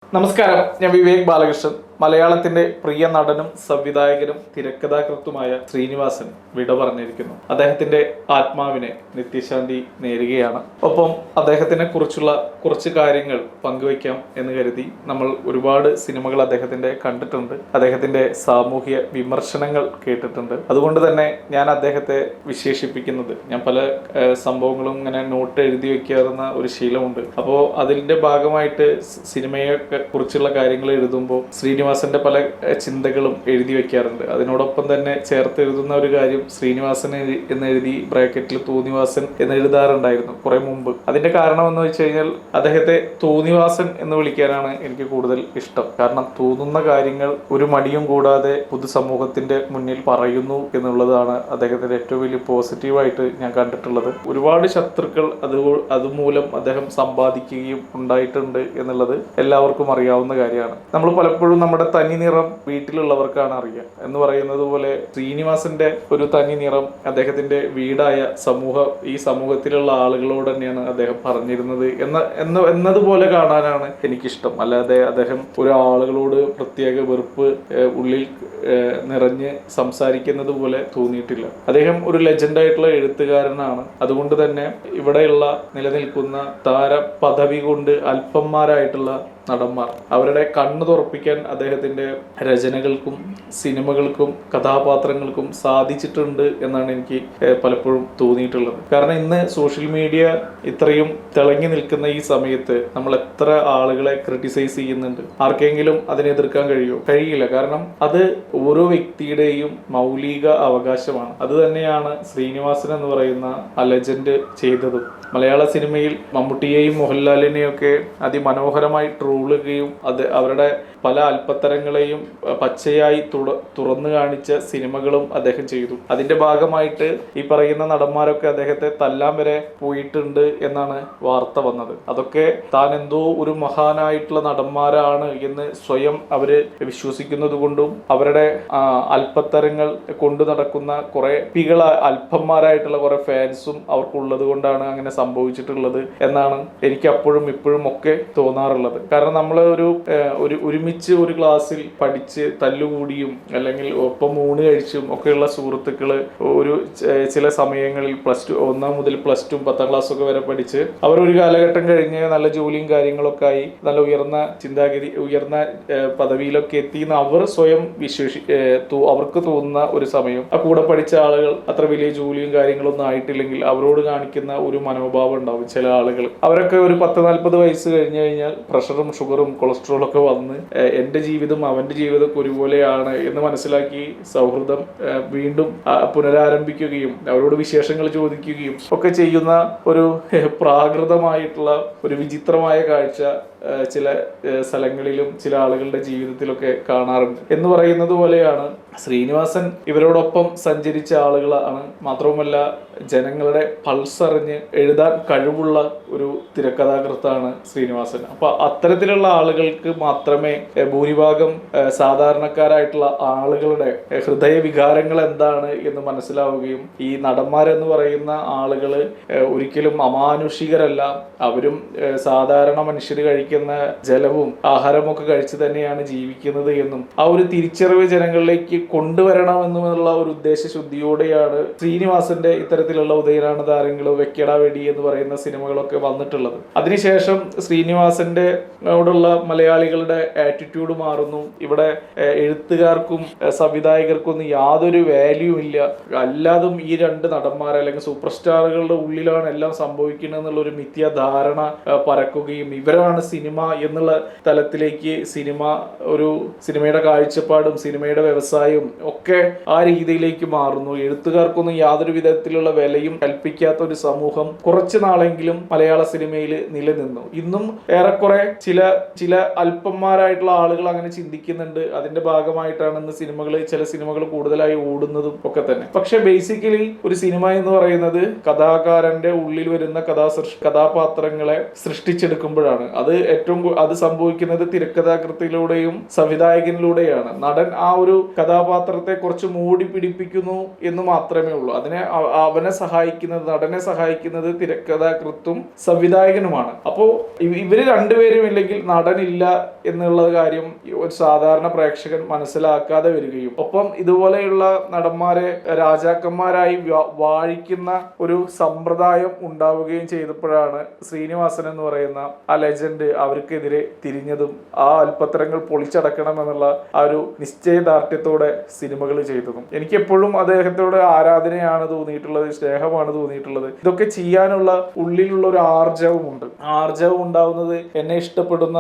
നമസ്കാരം, ഞാൻ വിവേക് ബാലകൃഷ്ണൻ. മലയാളത്തിന്റെ പ്രിയ നടനും സംവിധായകനും തിരക്കഥാകൃത്തുമായ ശ്രീനിവാസൻ വിട പറഞ്ഞിരിക്കുന്നു. അദ്ദേഹത്തിന്റെ ആത്മാവിനെ നിത്യശാന്തി നേരുകയാണ്. ഒപ്പം അദ്ദേഹത്തിനെ കുറിച്ചുള്ള കുറച്ച് കാര്യങ്ങൾ പങ്കുവയ്ക്കാം എന്ന് കരുതി. നമ്മൾ ഒരുപാട് സിനിമകൾ അദ്ദേഹത്തിന്റെ കണ്ടിട്ടുണ്ട്, അദ്ദേഹത്തിന്റെ സാമൂഹ്യ വിമർശനങ്ങൾ കേട്ടിട്ടുണ്ട്. അതുകൊണ്ട് തന്നെ ഞാൻ അദ്ദേഹത്തെ വിശേഷിപ്പിക്കുന്നത്, ഞാൻ പല സംഭവങ്ങളും ഇങ്ങനെ നോട്ട് എഴുതി വെക്കാറുന്ന ഒരു ശീലമുണ്ട്. അപ്പോൾ അതിന്റെ ഭാഗമായിട്ട് സിനിമയെ കുറിച്ചുള്ള കാര്യങ്ങൾ എഴുതുമ്പോൾ ശ്രീനിവാസന്റെ പല ചിന്തകളും എഴുതി വെക്കാറുണ്ട്. അതിനോടൊപ്പം തന്നെ ചേർത്ത് എഴുതുന്ന ഒരു കാര്യം ശ്രീനിവാസൻ എന്ന് എഴുതി ബ്രാക്കറ്റിൽ തോന്നിവാസൻ എന്ന് എഴുതാറുണ്ടായിരുന്നു കുറെ മുമ്പ്. അതിന്റെ കാരണം എന്ന് വെച്ച് കഴിഞ്ഞാൽ അദ്ദേഹത്തെ തോന്നിവാസൻ എന്ന് വിളിക്കാനാണ് എനിക്ക് കൂടുതൽ ഇഷ്ടം. കാരണം തോന്നുന്ന കാര്യങ്ങൾ ഒരു മടിയും കൂടാതെ പൊതുസമൂഹത്തിന്റെ മുന്നിൽ പറയുന്നു എന്നുള്ളതാണ് അദ്ദേഹത്തിന്റെ ഏറ്റവും വലിയ പോസിറ്റീവായിട്ട് ഞാൻ കണ്ടിട്ടുള്ളത്. ഒരുപാട് ശത്രുക്കൾ അതുമൂലം അദ്ദേഹം സമ്പാദിക്കുകയും ഉണ്ടായിട്ടുണ്ട് എന്നുള്ളത് എല്ലാവർക്കും അറിയാവുന്ന കാര്യമാണ്. നമ്മൾ പലപ്പോഴും നമ്മുടെ തനി നിറം വീട്ടിലുള്ളവർക്കാണ് അറിയുക എന്ന് പറയുന്നത് പോലെ ശ്രീനിവാസന്റെ ഒരു തനി നിറം അദ്ദേഹത്തിന്റെ വീടായ ഈ സമൂഹത്തിലുള്ള ആളുകളോട് തന്നെയാണ് അദ്ദേഹം പറഞ്ഞിരുന്നത് എന്നതുപോലെ കാണാനാണ് എനിക്കിഷ്ടം. അല്ലാതെ അദ്ദേഹം ഒരാളുകളോട് പ്രത്യേക വെറുപ്പ് ഉള്ളിൽ നിറഞ്ഞ് സംസാരിക്കുന്നത് പോലെ തോന്നിയിട്ടില്ല. അദ്ദേഹം ഒരു ലെജൻഡായിട്ടുള്ള എഴുത്തുകാരനാണ്. അതുകൊണ്ട് തന്നെ ഇവിടെയുള്ള നിലനിൽക്കുന്ന താര പദവി കൊണ്ട് അല്പന്മാരായിട്ടുള്ള നടന്മാർ അവരുടെ കണ്ണു തുറപ്പിക്കാൻ അദ്ദേഹത്തിന്റെ രചനകൾക്കും സിനിമകൾക്കും കഥാപാത്രങ്ങൾക്കും സാധിച്ചിട്ടുണ്ട് എന്നാണ് എനിക്ക് പലപ്പോഴും തോന്നിയിട്ടുള്ളത്. കാരണം ഇന്ന് സോഷ്യൽ മീഡിയ ഇത്രയും തിളങ്ങി നിൽക്കുന്ന ഈ സമയത്ത് നമ്മൾ എത്ര ആളുകളെ ക്രിട്ടിസൈസ് ചെയ്യുന്നുണ്ട്. ആർക്കെങ്കിലും അതിനെ എതിർക്കാൻ കഴിയില്ല. കാരണം അത് ഓരോ വ്യക്തിയുടെയും മൗലിക അവകാശമാണ്. അത് തന്നെയാണ് ശ്രീനിവാസൻ എന്ന് പറയുന്ന ആ ലെജൻഡ് ചെയ്തതും. മലയാള സിനിമയിൽ മമ്മൂട്ടിയെയും മോഹൻലാലിനെയും ഒക്കെ അതിമനോഹരമായി ട്രോളുകയും അവരുടെ പല അല്പത്തരങ്ങളെയും പച്ചയായി തുറന്നു കാണിച്ച സിനിമകളും അദ്ദേഹം ചെയ്തു. അതിന്റെ ഭാഗമായിട്ട് ഈ പറയുന്ന നടന്മാരൊക്കെ അദ്ദേഹത്തെ തല്ലാൻ വരെ പോയിട്ടുണ്ട് എന്നാണ് വാർത്ത വന്നത്. അതൊക്കെ താൻ എന്തോ ഒരു മഹാനായിട്ടുള്ള നടന്മാരാണ് എന്ന് സ്വയം അവര് വിശ്വസിക്കുന്നത് കൊണ്ടും അവരുടെ അല്പത്തരങ്ങൾ കൊണ്ടു നടക്കുന്ന കുറെ അല്പന്മാരായിട്ടുള്ള കുറെ ഫാൻസും അവർക്കുള്ളത് കൊണ്ടാണ് അങ്ങനെ സംഭവിച്ചിട്ടുള്ളത് എന്നാണ് എനിക്ക് അപ്പോഴും ഇപ്പോഴും ഒക്കെ തോന്നാറുള്ളത്. കാരണം നമ്മൾ ഒരുമിച്ച് ഒരു ക്ലാസ്സിൽ പഠിച്ച് തല്ലുകൂടിയും അല്ലെങ്കിൽ ഒപ്പം ഊണ് കഴിച്ചും ഒക്കെയുള്ള സുഹൃത്തുക്കള് ചില സമയങ്ങളിൽ ഒന്നാം മുതൽ പ്ലസ് ടു 10ാം ക്ലാസ് ഒക്കെ വരെ പഠിച്ച് അവർ ഒരു കാലഘട്ടം കഴിഞ്ഞ് നല്ല ജോലിയും കാര്യങ്ങളൊക്കെ ആയി നല്ല ഉയർന്ന പദവിയിലൊക്കെ എത്തിയെന്ന് അവർ സ്വയം അവർക്ക് തോന്നുന്ന ഒരു സമയം ആ കൂടെ പഠിച്ച ആളുകൾ അത്ര വലിയ ജോലിയും കാര്യങ്ങളൊന്നും ആയിട്ടില്ലെങ്കിൽ അവരോട് കാണിക്കുന്ന ഒരു മനോഭാവം ഉണ്ടാവും ചില ആളുകൾ. അവരൊക്കെ ഒരു 10-40 വയസ്സ് കഴിഞ്ഞു കഴിഞ്ഞാൽ പ്രഷറും ഷുഗറും കൊളസ്ട്രോളും ഒക്കെ വന്ന് എന്റെ ജീവിതം അവന്റെ ജീവിതം ഒരുപോലെയാണ് എന്ന് മനസ്സിലാക്കി സൗഹൃദം വീണ്ടും പുനരാരംഭിക്കുകയും അവരോട് വിശേഷങ്ങൾ ചോദിക്കുകയും ഒക്കെ ചെയ്യുന്ന ഒരു പ്രാകൃതമായിട്ടുള്ള ഒരു വിചിത്രമായ കാഴ്ച ചില സ്ഥലങ്ങളിലും ചില ആളുകളുടെ ജീവിതത്തിലൊക്കെ കാണാറുണ്ട്. എന്ന് പറയുന്നത് പോലെയാണ് ശ്രീനിവാസൻ ഇവരോടൊപ്പം സഞ്ചരിച്ച ആളുകളാണ്. മാത്രവുമല്ല ജനങ്ങളുടെ പൾസ് അറിഞ്ഞ് എഴുതാൻ കഴിവുള്ള ഒരു തിരക്കഥാകൃത്താണ് ശ്രീനിവാസൻ. അപ്പൊ അത്തരത്തിലുള്ള ആളുകൾക്ക് മാത്രമേ ഭൂരിഭാഗം സാധാരണക്കാരായിട്ടുള്ള ആളുകളുടെ ഹൃദയവികാരങ്ങൾ എന്താണ് എന്ന് മനസ്സിലാവുകയും ഈ നടന്മാരെന്ന് പറയുന്ന ആളുകള് ഒരിക്കലും അമാനുഷികരല്ല, അവരും സാധാരണ മനുഷ്യർ കഴിക്കുന്ന ജലവും ആഹാരവും ഒക്കെ കഴിച്ച് തന്നെയാണ് ജീവിക്കുന്നത് എന്നും ആ ഒരു തിരിച്ചറിവ് ജനങ്ങളിലേക്ക് കൊണ്ടുവരണമെന്നുള്ള ഒരു ഉദ്ദേശശുദ്ധിയോടെയാണ് ശ്രീനിവാസന്റെ ഇത്തരത്തിലുള്ള ഉദയനാണ് താരങ്ങളും വെക്കട വെടി എന്ന് പറയുന്ന സിനിമകളൊക്കെ വന്നിട്ടുള്ളത്. അതിനുശേഷം ശ്രീനിവാസന്റെ ോടുള്ള മലയാളികളുടെ ആറ്റിറ്റ്യൂഡ് മാറുന്നു. ഇവിടെ എഴുത്തുകാർക്കും സംവിധായകർക്കും ഒന്നും യാതൊരു വാല്യൂ ഇല്ല, അല്ലാതും ഈ രണ്ട് നടന്മാർ അല്ലെങ്കിൽ സൂപ്പർ സ്റ്റാറുകളുടെ ഉള്ളിലാണ് എല്ലാം സംഭവിക്കുന്നത് എന്നുള്ള ഒരു മിഥ്യാധാരണ പരക്കുകയും ഇവരാണ് സിനിമ എന്നുള്ള തലത്തിലേക്ക് സിനിമയുടെ കാഴ്ചപ്പാടും സിനിമയുടെ വ്യവസായവും ഒക്കെ ആ രീതിയിലേക്ക് മാറുന്നു. എഴുത്തുകാർക്കൊന്നും യാതൊരു വിധത്തിലുള്ള വിലയും കൽപ്പിക്കാത്ത ഒരു സമൂഹം കുറച്ചു നാളെങ്കിലും മലയാള സിനിമയിൽ നിലനിന്നു. ഇന്നും ഏറെക്കുറെ ചില അല്പന്മാരായിട്ടുള്ള ആളുകൾ അങ്ങനെ ചിന്തിക്കുന്നുണ്ട്. അതിന്റെ ഭാഗമായിട്ടാണ് ഇന്ന് ചില സിനിമകൾ കൂടുതലായി ഓടുന്നതും ഒക്കെ തന്നെ. പക്ഷെ ബേസിക്കലി ഒരു സിനിമ എന്ന് പറയുന്നത് കഥാകാരന്റെ ഉള്ളിൽ വരുന്ന കഥാപാത്രങ്ങളെ സൃഷ്ടിച്ചെടുക്കുമ്പോഴാണ്. അത് അത് സംഭവിക്കുന്നത് തിരക്കഥാകൃത്തിലൂടെയും സംവിധായകനിലൂടെയാണ്. നടൻ ആ ഒരു കഥാപാത്രത്തെ കുറച്ച് മൂടി പിടിപ്പിക്കുന്നു എന്ന് മാത്രമേ ഉള്ളൂ. അവനെ സഹായിക്കുന്നത്, നടനെ സഹായിക്കുന്നത് തിരക്കഥാകൃത്തും സംവിധായകനുമാണ്. അപ്പോ ഇവര് രണ്ടുപേരും ഇല്ലെങ്കിൽ നടനില്ല എന്നുള്ള കാര്യം ഒരു സാധാരണ പ്രേക്ഷകൻ മനസ്സിലാക്കാതെ വരികയും ഒപ്പം ഇതുപോലെയുള്ള നടന്മാരെ രാജാക്കന്മാരായി വാഴിക്കുന്ന ഒരു സമ്പ്രദായം ഉണ്ടാവുകയും ചെയ്തപ്പോഴാണ് ശ്രീനിവാസൻ എന്ന് പറയുന്ന ആ ലെജൻഡ് അവർക്കെതിരെ തിരിഞ്ഞതും ആ അല്പത്തരങ്ങൾ പൊളിച്ചടക്കണം എന്നുള്ള ആ ഒരു നിശ്ചയദാർഢ്യത്തോടെ സിനിമകൾ ചെയ്തതും. എനിക്ക് എപ്പോഴും അദ്ദേഹത്തോട് ആരാധനയാണ് തോന്നിയിട്ടുള്ളത്, സ്നേഹമാണ് തോന്നിയിട്ടുള്ളത്. ഇതൊക്കെ ചെയ്യാനുള്ള ഉള്ളിലുള്ള ഒരു ആർജവമുണ്ട്. ആർജവം ഉണ്ടാവുന്നത് എന്നെ ഇഷ്ടപ്പെടുന്ന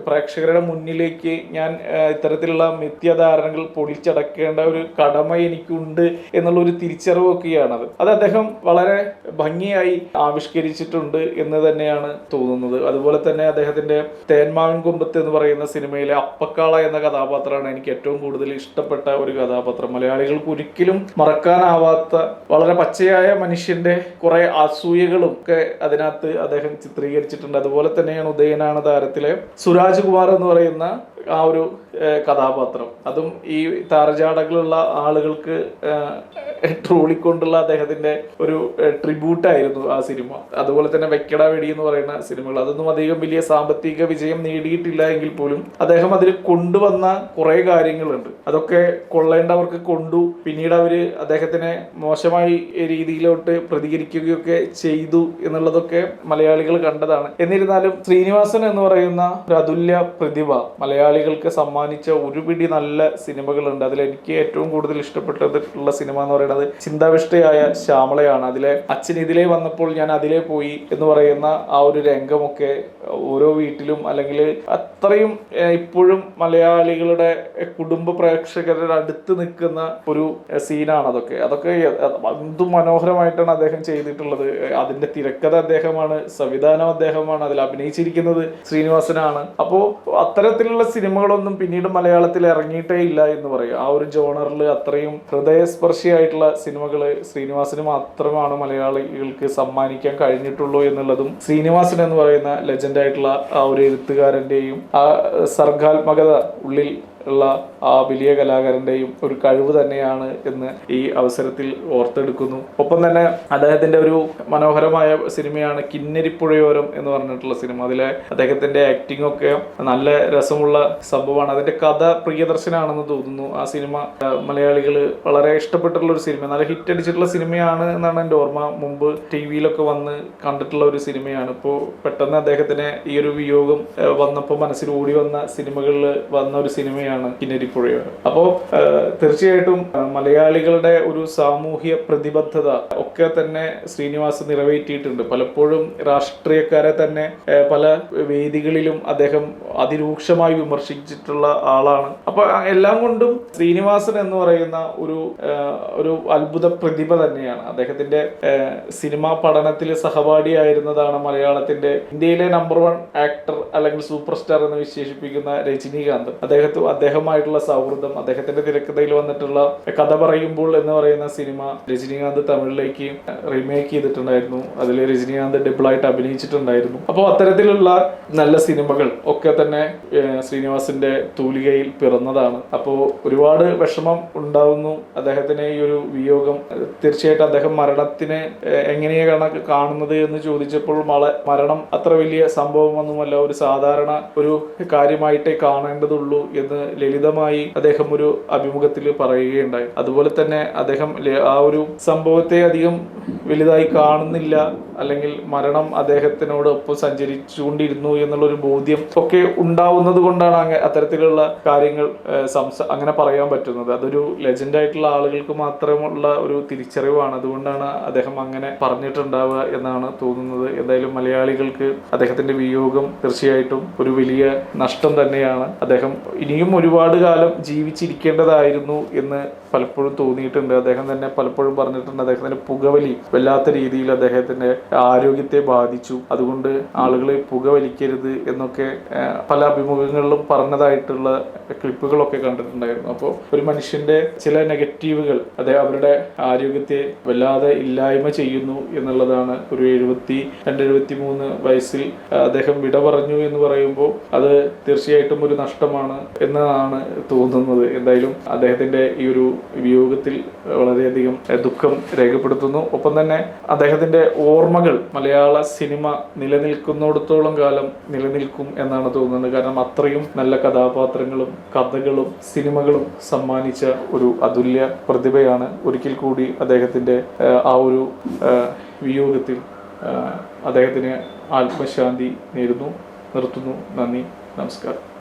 പ്രേക്ഷകരുടെ മുന്നിലേക്ക് ഞാൻ ഇത്തരത്തിലുള്ള മിഥ്യാധാരണകൾ പൊളിച്ചടക്കേണ്ട ഒരു കടമ എനിക്കുണ്ട് എന്നുള്ള ഒരു തിരിച്ചറിവൊക്കെയാണത്. അത് അദ്ദേഹം വളരെ ഭംഗിയായി ആവിഷ്കരിച്ചിട്ടുണ്ട് എന്ന് തന്നെയാണ് തോന്നുന്നത്. അതുപോലെ തന്നെ അദ്ദേഹത്തിന്റെ തേന്മാവിൻ കൊമ്പത്ത് എന്ന് പറയുന്ന സിനിമയിലെ അപ്പക്കാള എന്ന കഥാപാത്രമാണ് എനിക്ക് ഏറ്റവും കൂടുതൽ ഇഷ്ടപ്പെട്ട ഒരു കഥാപാത്രം. മലയാളികൾക്ക് ഒരിക്കലും മറക്കാനാവാത്ത വളരെ പച്ചയായ മനുഷ്യന്റെ കുറെ അസൂയകളും ഒക്കെ അതിനകത്ത് അദ്ദേഹം ചിത്രീകരിച്ചിട്ടുണ്ട്. അതുപോലെ തന്നെയാണ് ഉദയനാണ് താരത്തിലെ സുരാജ് കുമാർ എന്ന് പറയുന്ന ആ ഒരു കഥാപാത്രം. അതും ഈ താരജാടകളുള്ള ആളുകൾക്ക് ട്രോളിക്കൊണ്ടുള്ള അദ്ദേഹത്തിന്റെ ഒരു ട്രിബ്യൂട്ടായിരുന്നു ആ സിനിമ. അതുപോലെ തന്നെ വെക്കട വെടി എന്ന് പറയുന്ന സിനിമകൾ, അതൊന്നും അധികം വലിയ സാമ്പത്തിക വിജയം നേടിയിട്ടില്ല എങ്കിൽ പോലും അദ്ദേഹം അതിൽ കൊണ്ടുവന്ന കുറെ കാര്യങ്ങളുണ്ട്. അതൊക്കെ കൊള്ളേണ്ടവർക്ക് കൊണ്ടു. പിന്നീട് അവര് അദ്ദേഹത്തിനെ മോശമായി രീതിയിലോട്ട് പ്രതികരിക്കുകയൊക്കെ ചെയ്തു എന്നുള്ളതൊക്കെ മലയാളികൾ കണ്ടതാണ്. എന്നിരുന്നാലും ശ്രീനിവാസൻ എന്ന് പറയുന്ന ഒരു അതുല്യ പ്രതിഭ മലയാളികൾക്ക് സമ്മാനിച്ച ഒരുപിടി നല്ല സിനിമകളുണ്ട്. അതിലെനിക്ക് ഏറ്റവും കൂടുതൽ ഇഷ്ടപ്പെട്ടിട്ടുള്ള സിനിമ എന്ന് പറയുന്നത് ചിന്താവിഷ്ടയായ ശ്യാമളയാണ്. അതിലെ അച്ഛൻ ഇതിലേ വന്നപ്പോൾ ഞാൻ അതിലേ പോയി എന്ന് പറയുന്ന ആ ഒരു രംഗമൊക്കെ ഓരോ വീട്ടിലും, അല്ലെങ്കിൽ അത്രയും ഇപ്പോഴും മലയാളികളുടെ കുടുംബ പ്രേക്ഷകരുടെ അടുത്ത് നിൽക്കുന്ന ഒരു സീനാണ്. അതൊക്കെ എന്ത് മനോഹരമായിട്ടാണ് അദ്ദേഹം ചെയ്തിട്ടുള്ളത്. അതിന്റെ തിരക്കഥ അദ്ദേഹമാണ്, സംവിധാനം അദ്ദേഹമാണ്, അതിൽ അഭിനയിച്ചിരിക്കുന്നത് ശ്രീനിവാസനാണ്. അപ്പോ അത്തരത്തിലുള്ള സിനിമകളൊന്നും പിന്നീട് മലയാളത്തിൽ ഇറങ്ങിയിട്ടേ ഇല്ല എന്ന് പറയും. ആ ഒരു ജോണറിൽ അത്രയും ഹൃദയസ്പർശിയായിട്ടുള്ള സിനിമകൾ ശ്രീനിവാസന് മാത്രമാണ് മലയാളികൾക്ക് സമ്മാനിക്കാൻ കഴിഞ്ഞിട്ടുള്ളൂ എന്നുള്ളതും ശ്രീനിവാസൻ എന്ന് പറയുന്ന ലെജൻഡ് ആയിട്ടുള്ള ആ ഒരു എഴുത്തുകാരന്റെയും ആ സർഗാത്മകത ഉള്ളിൽ ഉള്ള ആ വലിയ കലാകാരന്റെയും ഒരു കഴിവ് തന്നെയാണ് എന്ന് ഈ അവസരത്തിൽ ഓർത്തെടുക്കുന്നു. ഒപ്പം തന്നെ അദ്ദേഹത്തിന്റെ ഒരു മനോഹരമായ സിനിമയാണ് കിന്നരിപ്പുഴയോരം എന്ന് പറഞ്ഞിട്ടുള്ള സിനിമ. അതിലെ അദ്ദേഹത്തിന്റെ ആക്ടിംഗ് ഒക്കെ നല്ല രസമുള്ള സംഭവമാണ്. അതിന്റെ കഥ പ്രിയദർശനാണെന്ന് തോന്നുന്നു. ആ സിനിമ മലയാളികൾ വളരെ ഇഷ്ടപ്പെട്ടിട്ടുള്ള ഒരു സിനിമ, നല്ല ഹിറ്റ് അടിച്ചിട്ടുള്ള സിനിമയാണ് എന്നാണ് എൻ്റെ ഓർമ്മ. മുമ്പ് ടിവിയിലൊക്കെ വന്ന് കണ്ടിട്ടുള്ള ഒരു സിനിമയാണ്. ഇപ്പോൾ പെട്ടെന്ന് അദ്ദേഹത്തിന് ഈ ഒരു വിയോഗം വന്നപ്പോൾ മനസ്സിൽ ഓടി വന്ന സിനിമകളിൽ വന്ന ഒരു സിനിമയാണ് കിന്നരിപ്പുഴയോരം. അപ്പോൾ തീർച്ചയായിട്ടും മലയാളികളുടെ ഒരു സാമൂഹ്യ പ്രതിബദ്ധത ഒക്കെ തന്നെ ശ്രീനിവാസൻ നിറവേറ്റിയിട്ടുണ്ട്. പലപ്പോഴും രാഷ്ട്രീയക്കാരെ തന്നെ പല വേദികളിലും അദ്ദേഹം അതിരൂക്ഷമായി വിമർശിച്ചിട്ടുള്ള ആളാണ്. അപ്പൊ എല്ലാം കൊണ്ടും ശ്രീനിവാസൻ എന്ന് പറയുന്ന ഒരു അത്ഭുത പ്രതിഭ തന്നെയാണ്. അദ്ദേഹത്തിന്റെ സിനിമാ പഠനത്തിൽ സഹപാഠിയായിരുന്നതാണ് മലയാളത്തിന്റെ ഇന്ത്യയിലെ നമ്പർ 1 ആക്ടർ അല്ലെങ്കിൽ സൂപ്പർ സ്റ്റാർ എന്ന് വിശേഷിപ്പിക്കുന്ന രജനീകാന്ത്. അദ്ദേഹമായിട്ടുള്ള സൗഹൃദം, അദ്ദേഹത്തിന്റെ തിരക്കഥയിൽ വന്നിട്ടുള്ള കഥ പറയുമ്പോൾ എന്ന് പറയുന്ന സിനിമ രജനീകാന്ത് തമിഴിലേക്ക് റീമേക്ക് ചെയ്തിട്ടുണ്ടായിരുന്നു. അതിൽ രജനീകാന്ത് ഡബിളായിട്ട് അഭിനയിച്ചിട്ടുണ്ടായിരുന്നു. അപ്പോൾ അത്തരത്തിലുള്ള നല്ല സിനിമകൾ ഒക്കെ തന്നെ ശ്രീനിവാസന്റെ തൂലികയിൽ പിറന്നതാണ്. അപ്പോൾ ഒരുപാട് വിഷമം ഉണ്ടാവുന്നു അദ്ദേഹത്തിന് ഈ ഒരു വിയോഗം. തീർച്ചയായിട്ടും അദ്ദേഹം മരണത്തിനെ എങ്ങനെയാണ് കാണുന്നത് എന്ന് ചോദിച്ചപ്പോൾ മരണം അത്ര വലിയ സംഭവമൊന്നുമല്ല, ഒരു സാധാരണ ഒരു കാര്യമായിട്ടേ കാണേണ്ടതുള്ളൂ എന്ന് ലളിതമായി അദ്ദേഹം ഒരു അഭിമുഖത്തിൽ പറയുകയുണ്ടായി. അതുപോലെ തന്നെ അദ്ദേഹം ആ ഒരു സംഭവത്തെ അധികം വലുതായി കാണുന്നില്ല, അല്ലെങ്കിൽ മരണം അദ്ദേഹത്തിനോടൊപ്പം സഞ്ചരിച്ചുകൊണ്ടിരുന്നു എന്നുള്ളൊരു ബോധ്യം ഒക്കെ ഉണ്ടാവുന്നത് കൊണ്ടാണ് അത്തരത്തിലുള്ള കാര്യങ്ങൾ അങ്ങനെ പറയാൻ പറ്റുന്നത്. അതൊരു ലെജൻഡ് ആയിട്ടുള്ള ആളുകൾക്ക് മാത്രമുള്ള ഒരു തിരിച്ചറിവാണ്. അതുകൊണ്ടാണ് അദ്ദേഹം അങ്ങനെ പറഞ്ഞിട്ടുണ്ടാവുക എന്നാണ് തോന്നുന്നത്. എന്തായാലും മലയാളികൾക്ക് അദ്ദേഹത്തിന്റെ വിയോഗം തീർച്ചയായിട്ടും ഒരു വലിയ നഷ്ടം തന്നെയാണ്. അദ്ദേഹം ഇനിയും ഒരുപാട് കാലം ജീവിച്ചിരിക്കേണ്ടതായിരുന്നു എന്ന് പലപ്പോഴും തോന്നിയിട്ടുണ്ട്. അദ്ദേഹം തന്നെ പലപ്പോഴും പറഞ്ഞിട്ടുണ്ട് അദ്ദേഹത്തിന്റെ പുകവലി വല്ലാത്ത രീതിയിൽ അദ്ദേഹത്തിന്റെ ആരോഗ്യത്തെ ബാധിച്ചു. അതുകൊണ്ട് ആളുകളെ പുകവലിക്കരുത് എന്നൊക്കെ പല അഭിമുഖങ്ങളിലും പറഞ്ഞതായിട്ടുള്ള ക്ലിപ്പുകളൊക്കെ കണ്ടിട്ടുണ്ടായിരുന്നു. അപ്പോൾ ഒരു മനുഷ്യന്റെ ചില നെഗറ്റീവുകൾ അവരുടെ ആരോഗ്യത്തെ വല്ലാതെ ഇല്ലായ്മ ചെയ്യുന്നു എന്നുള്ളതാണ്. ഒരു 72-73 വയസ്സിൽ അദ്ദേഹം വിട പറഞ്ഞു എന്ന് പറയുമ്പോൾ അത് തീർച്ചയായിട്ടും ഒരു നഷ്ടമാണ് എന്നതാണ് തോന്നുന്നത്. എന്തായാലും അദ്ദേഹത്തിന്റെ ഈ ഒരു വിയോഗത്തിൽ വളരെയധികം ദുഃഖം രേഖപ്പെടുത്തുന്നു. ഒപ്പം തന്നെ അദ്ദേഹത്തിന്റെ ഓർമ്മകൾ മലയാള സിനിമ നിലനിൽക്കുന്നിടത്തോളം കാലം നിലനിൽക്കും എന്നാണ് തോന്നുന്നത്. കാരണം അത്രയും നല്ല കഥാപാത്രങ്ങളും കഥകളും സിനിമകളും സമ്മാനിച്ച ഒരു അതുല്യ പ്രതിഭയാണ്. ഒരിക്കൽ കൂടി അദ്ദേഹത്തിന്റെ ആ ഒരു വിയോഗത്തിൽ അദ്ദേഹത്തിന് ആത്മശാന്തി നേരുന്നു. നിർത്തുന്നു. നന്ദി, നമസ്കാരം.